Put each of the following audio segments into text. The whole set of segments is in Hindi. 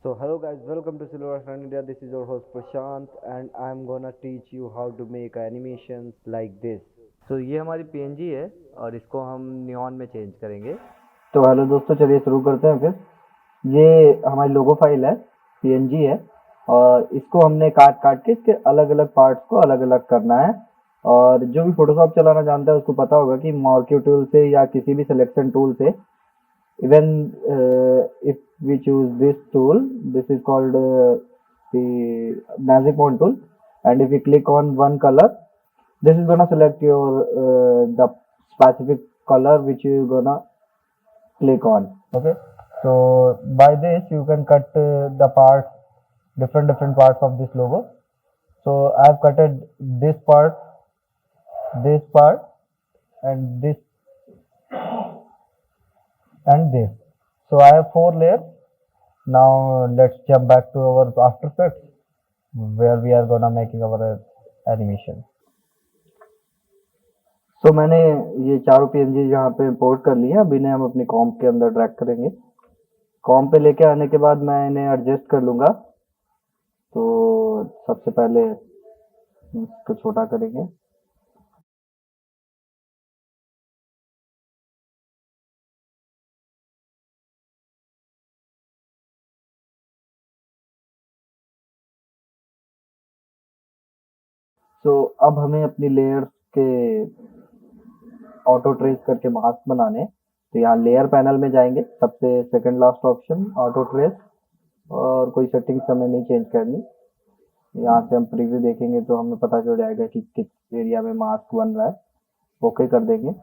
So hello guys, welcome to Silver Sun India. This is your host Prashant and I'm gonna teach you how to make animations like this. So ये हमारी PNG है और इसको हम नियॉन में चेंज करेंगे। तो हेलो दोस्तों, चलिए शुरू करते हैं फिर। ये हमारी लोगो फाइल है, PNG है और इसको हमने काट काट के इसके अलग अलग पार्ट्स को अलग अलग करना है। और जो भी फोटोशॉप चलाना जानता है उसको पता होगा कि मार्क्यू टूल से या किसी भी सिलेक्शन टूल से even if we choose this tool, this is called the magic wand tool, and if we click on one color, this is gonna select your the specific color which you gonna click on. Okay, so by this you can cut the parts, different parts of this logo. So I have cutted this part, and this and this. So I have 4 layers. Now let's jump back to our After Effects where we are gonna making our animation. So मैंने ये चारों PNG यहाँ पे इंपोर्ट कर लिए हैं। अब इन्हें हम अपनी कॉम्प के अंदर ड्रैग करेंगे। कॉम्प पे लेके आने के बाद मैं इन्हें एडजस्ट कर लूँगा। तो सबसे पहले इसको छोटा करेंगे। अब हमें अपनी लेयर्स के ऑटो ट्रेस करके मास्क बनाने। तो यहाँ लेयर पैनल में जाएंगे, सबसे second last option auto trace, और कोई सेटिंग्स हमें नहीं चेंज करनी। यहाँ से हम प्रीव्यू देखेंगे तो हमें पता चल जाएगा कि किस एरिया में मास्क बन रहा है। ओके कर देंगे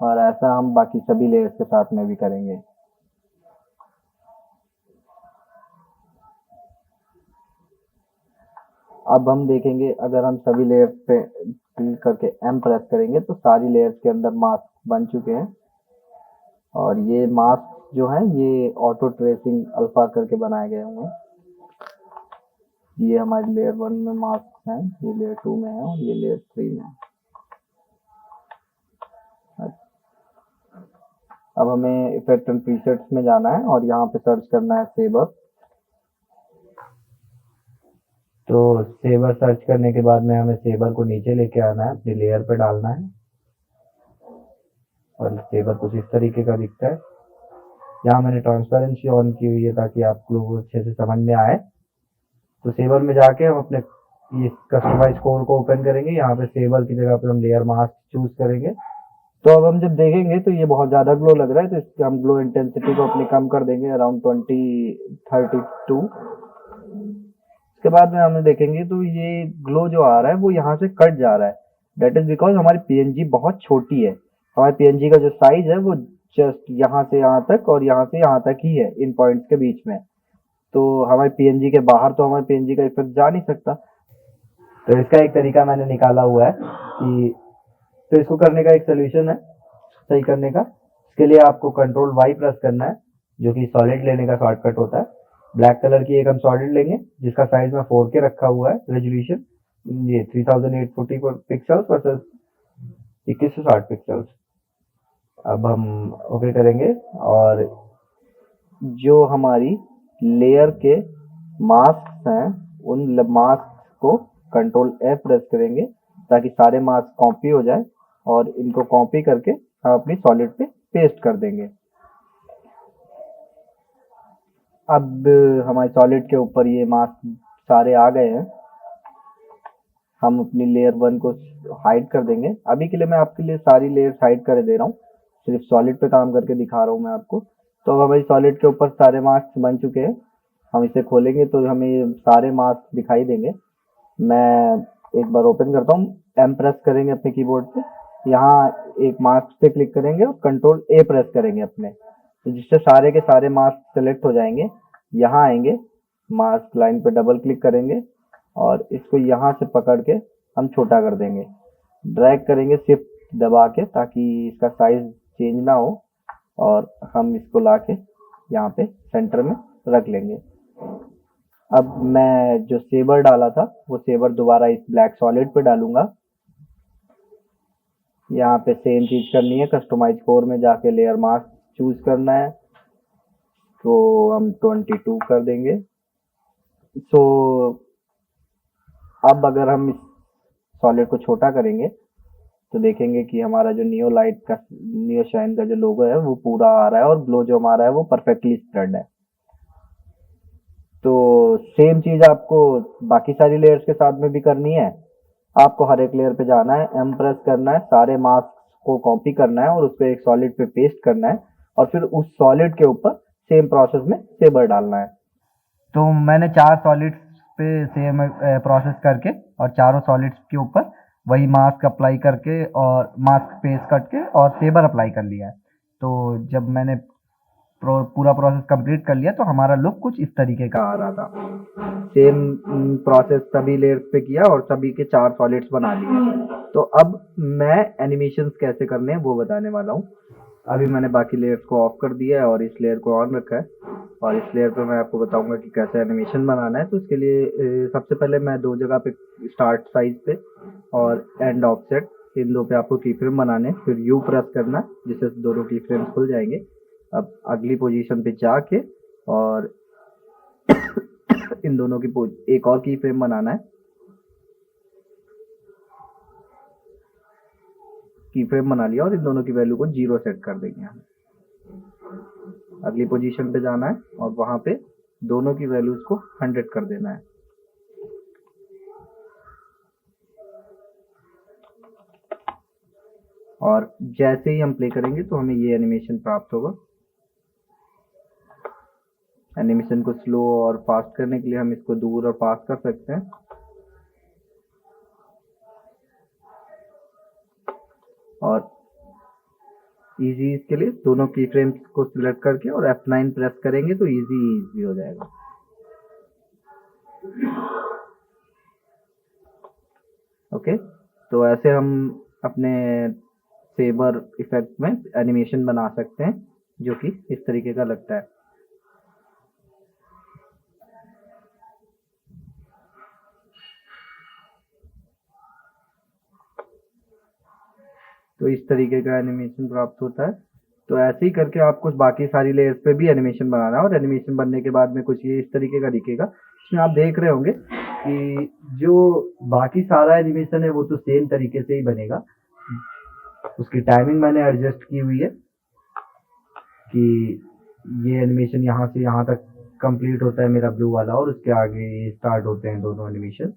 और ऐसा हम बाकी सभी लेयर्स के साथ में भी करेंगे। अब हम देखेंगे अगर हम सभी लेयर्स पे क्लिक करके एम प्रेस करेंगे तो सारी लेयर्स के अंदर मास्क बन चुके हैं। और ये मास्क जो है ये ऑटो ट्रेसिंग अल्फा करके बनाए गए होंगे। ये हमारी लेयर 1 में मास्क हैं, ये लेयर 2 में है और ये लेयर 3 में है। अब हमें इफेक्ट एंड प्रीसेट्स में जाना है और यहाँ पे सर्च करना है सेबर। तो सेबर सर्च करने के बाद में हमें सेबर को नीचे लेके आना है, अपनी लेयर पे डालना है और सेबर कुछ इस तरीके का दिखता है। यहाँ मैंने ट्रांसपेरेंसी ऑन की हुई है ताकि आप लोगों को अच्छे से समझ में आए। तो सेबर में जाके हम अपने ये कस्टमाइज कोड को ओपन करेंगे। यहाँ पे सेबर की जगह पे हम लेयर मास्क चूज करेंगे। तो अब हम जब देखेंगे तो ये बहुत ज़्यादा ग्लो लग रहा है, तो इसके हम ग्लो इंटेंसिटी को अपनी कम कर देंगे अराउंड 20-32। इसके बाद में हम देखेंगे तो ये ग्लो जो आ रहा है वो यहाँ से कट जा रहा है। डेट इज बिकॉज हमारी PNG बहुत छोटी है। हमारी PNG का जो साइज है वो जस्ट यहाँ से यहाँ तक और यहाँ से यहाँ तक ही है, इन पॉइंट्स के बीच में। तो हमारी PNG के बाहर तो हमारी PNG का इफेक्ट जा नहीं सकता। तो इसका एक तरीका मैंने निकाला हुआ है कि तो इसको करने का एक सोल्यूशन है सही करने का। इसके लिए आपको कंट्रोल वाई प्रेस करना है, जो कि सॉलिड लेने का शॉर्टकट होता है। ब्लैक कलर की एक हम सॉलिड लेंगे जिसका साइज में 4K रखा हुआ है, रेजोल्यूशन ये 3840 पिक्सल्स वर्सेस 2160 पिक्सल्स। अब हम ओके करेंगे और जो हमारी लेयर के मास्क हैं उन मास्क को कंट्रोल एफ प्रेस करेंगे ताकि सारे मास्क कॉपी हो जाए और इनको कॉपी करके हम अपनी सॉलिड पे पेस्ट कर देंगे। अब हमारे सॉलिड के ऊपर ये मास्क सारे आ गए हैं। हम अपनी लेयर 1 को हाइड कर देंगे। अभी के लिए मैं आपके लिए सारी लेयर्स हाइड कर दे रहा हूँ, सिर्फ सॉलिड पे काम करके दिखा रहा हूँ मैं आपको। तो अब हमारी सॉलिड के ऊपर सारे मास्क बन चुके हैं। हम इसे खोलेंगे तो हमें ये सारे मास्क दिखाई देंगे। मैं एक बार ओपन करता हूँ, एम प्रेस करेंगे अपने कीबोर्ड पे, यहाँ एक मास्क पे क्लिक करेंगे और कंट्रोल ए प्रेस करेंगे अपने, तो जिससे सारे के सारे मास्क सेलेक्ट हो जाएंगे। यहाँ आएंगे, मास्क लाइन पे डबल क्लिक करेंगे और इसको यहाँ से पकड़ के हम छोटा कर देंगे। ड्रैग करेंगे शिफ्ट दबा के ताकि इसका साइज चेंज ना हो और हम इसको लाके यहाँ पे सेंटर में रख लेंगे। अब मैं जो सेबर डाला था वो सेबर दोबारा इस ब्लैक सॉलिड पे डालूंगा। यहाँ पे सेम चीज करनी है, कस्टमाइज कोर में जाके लेयर मास्क चूज करना है। तो हम 22 कर देंगे सो अब अगर हम इस सॉलिड को छोटा करेंगे तो देखेंगे कि हमारा जो नियो लाइट का नियो शाइन का जो लोगो है वो पूरा आ रहा है और ग्लो जो हमारा है वो परफेक्टली स्प्रेड है। तो सेम चीज आपको बाकी सारी लेयर्स के साथ में भी करनी है। आपको हर एक लेयर पे जाना है, एम प्रेस करना है, सारे मास्क को कॉपी करना है और उसको एक सॉलिड पे पेस्ट करना है और फिर उस सॉलिड के ऊपर सेम प्रोसेस में सेबर डालना है। तो मैंने 4 सॉलिड्स पे सेम प्रोसेस करके और चारों सॉलिड्स के ऊपर वही मास्क अप्लाई करके और मास्क पेस्ट करके और सेबर अप्लाई कर लिया है। तो जब मैंने पूरा प्रोसेस कंप्लीट कर लिया तो हमारा लुक कुछ इस तरीके का आ रहा था। सेम प्रोसेस सभी लेयर्स पे किया और सभी के 4 सॉलिड्स बना लिए। तो अब मैं एनिमेशंस कैसे करने हैं वो बताने वाला हूँ। अभी मैंने बाकी लेयर्स को ऑफ कर दिया है और इस लेयर को ऑन रखा है और इस लेयर पे मैं आपको बताऊंगा कि कैसे एनिमेशन बनाना है। तो उसके लिए सबसे पहले मैं 2 जगह पे स्टार्ट साइज पे और एंड ऑफसेट इन 2 पे आपको की फ्रेम बनाने, फिर यू प्रेस करना जिससे दोनों की फ्रेम्स खुल जाएंगे। अब अगली पोजीशन पे जाके और इन दोनों की एक और की फ्रेम बनाना है। की फ्रेम बना लिया और इन दोनों की वैल्यू को 0 सेट कर देंगे हम। अगली पोजीशन पे जाना है और वहां पे दोनों की वैल्यूज को 100 कर देना है। और जैसे ही हम प्ले करेंगे तो हमें ये एनिमेशन प्राप्त होगा। एनिमेशन को स्लो और फास्ट करने के लिए हम इसको दूर और पास कर सकते हैं। और इजी इसके लिए दोनों की फ्रेम्स को सिलेक्ट करके और F9 प्रेस करेंगे तो इजी हो जाएगा। ओके, तो ऐसे हम अपने सेबर इफेक्ट में एनिमेशन बना सकते हैं जो कि इस तरीके का लगता है। तो इस तरीके का एनिमेशन प्राप्त होता है। तो ऐसे ही करके आपको बाकी सारी लेयर्स पे भी एनिमेशन बनाना है और एनिमेशन बनने के बाद में कुछ ये इस तरीके का दिखेगा। इसमें आप देख रहे होंगे कि जो बाकी सारा एनिमेशन है वो तो सेम तरीके से ही बनेगा। उसकी टाइमिंग मैंने एडजस्ट की हुई है कि ये एनिमेशन यहाँ से यहाँ तक कंप्लीट होता है मेरा ब्लू वाला और उसके आगे स्टार्ट होते हैं दोनों एनिमेशन।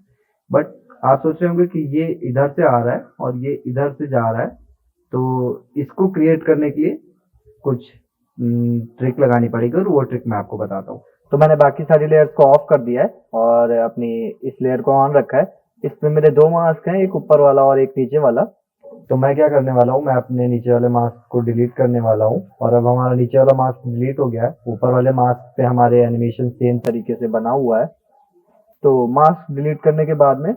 बट आप सोच रहे होंगे कि ये इधर से आ रहा है और ये इधर से जा रहा है, तो इसको क्रिएट करने के लिए कुछ ट्रिक लगानी पड़ेगी और वो ट्रिक मैं आपको बताता हूँ। तो मैंने बाकी सारी लेयर्स को ऑफ कर दिया है और अपनी इस लेयर को ऑन रखा है। इसमें मेरे 2 मास्क हैं, एक ऊपर वाला और एक नीचे वाला। तो मैं क्या करने वाला हूँ, मैं अपने नीचे वाले मास्क को डिलीट करने वाला हूँ और अब हमारा नीचे वाला मास्क डिलीट हो गया है। ऊपर वाले मास्क पे हमारे एनिमेशन सेम तरीके से बना हुआ है। तो मास्क डिलीट करने के बाद में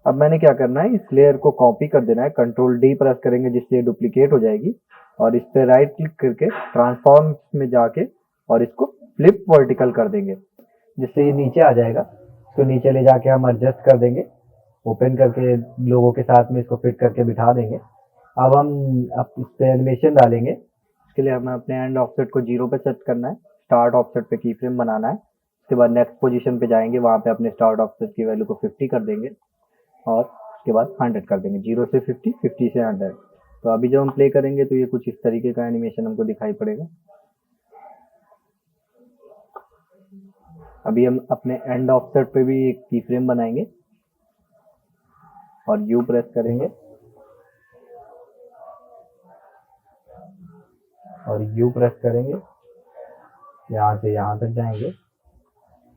अब मैंने क्या करना है, इस लेयर को कॉपी कर देना है। कंट्रोल डी प्रेस करेंगे जिससे ये डुप्लीकेट हो जाएगी और इस पे राइट क्लिक करके ट्रांसफॉर्म में जाके और इसको फ्लिप वर्टिकल कर देंगे जिससे ये नीचे आ जाएगा। इसको नीचे ले जाके हम एडजस्ट कर देंगे, ओपन करके लोगों के साथ में इसको फिट करके बिठा देंगे। अब इस पे एनिमेशन डालेंगे। इसके लिए हमें अपने एंड ऑफसेट को 0 पे सेट करना है, स्टार्ट ऑफसेट पे की फ्रेम बनाना है। उसके बाद नेक्स्ट पोजीशन पे जाएंगे, वहां पे अपने स्टार्ट ऑफसेट की वैल्यू को 50 कर देंगे और उसके बाद 100 कर देंगे। 0 से 50, 50 से 100। तो अभी जब हम प्ले करेंगे तो ये कुछ इस तरीके का एनिमेशन हमको दिखाई पड़ेगा। अभी हम अपने एंड ऑफसेट पे भी एक की फ्रेम बनाएंगे और यू प्रेस करेंगे और यू प्रेस करेंगे, यहाँ से यहाँ तक जाएंगे।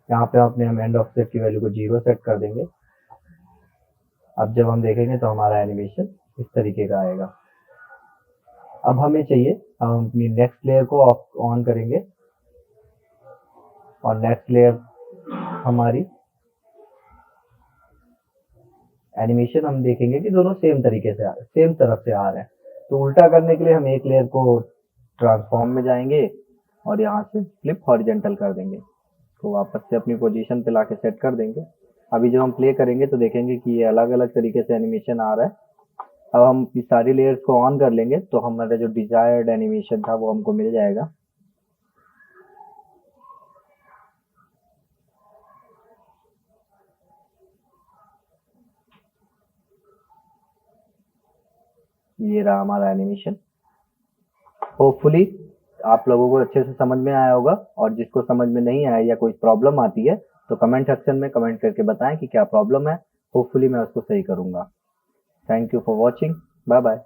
यहाँ पे अपने हम एंड ऑफसेट की वैल्यू को 0 सेट कर देंगे। अब जब हम देखेंगे तो हमारा एनिमेशन इस तरीके का आएगा। अब हमें चाहिए, हम अपनी नेक्स्ट लेयर को ऑन करेंगे और नेक्स्ट लेयर हमारी एनिमेशन हम देखेंगे कि दोनों सेम तरीके से सेम तरफ से आ रहे हैं। तो उल्टा करने के लिए हम एक लेयर को ट्रांसफॉर्म में जाएंगे और यहाँ से फ्लिप हॉरिजेंटल कर देंगे, तो वापस से अपनी पोजीशन पे लाके सेट कर देंगे। अभी जब हम प्ले करेंगे तो देखेंगे कि ये अलग अलग तरीके से एनिमेशन आ रहा है। अब हम इस सारी लेयर्स को ऑन कर लेंगे तो हमारा जो डिजायर्ड एनिमेशन था वो हमको मिल जाएगा। ये रहा हमारा एनिमेशन। होपफुली आप लोगों को अच्छे से समझ में आया होगा, और जिसको समझ में नहीं आया या कोई प्रॉब्लम आती है तो कमेंट सेक्शन में कमेंट करके बताएं कि क्या प्रॉब्लम है। होपफुली मैं उसको सही करूंगा। Thank you for watching. Bye bye.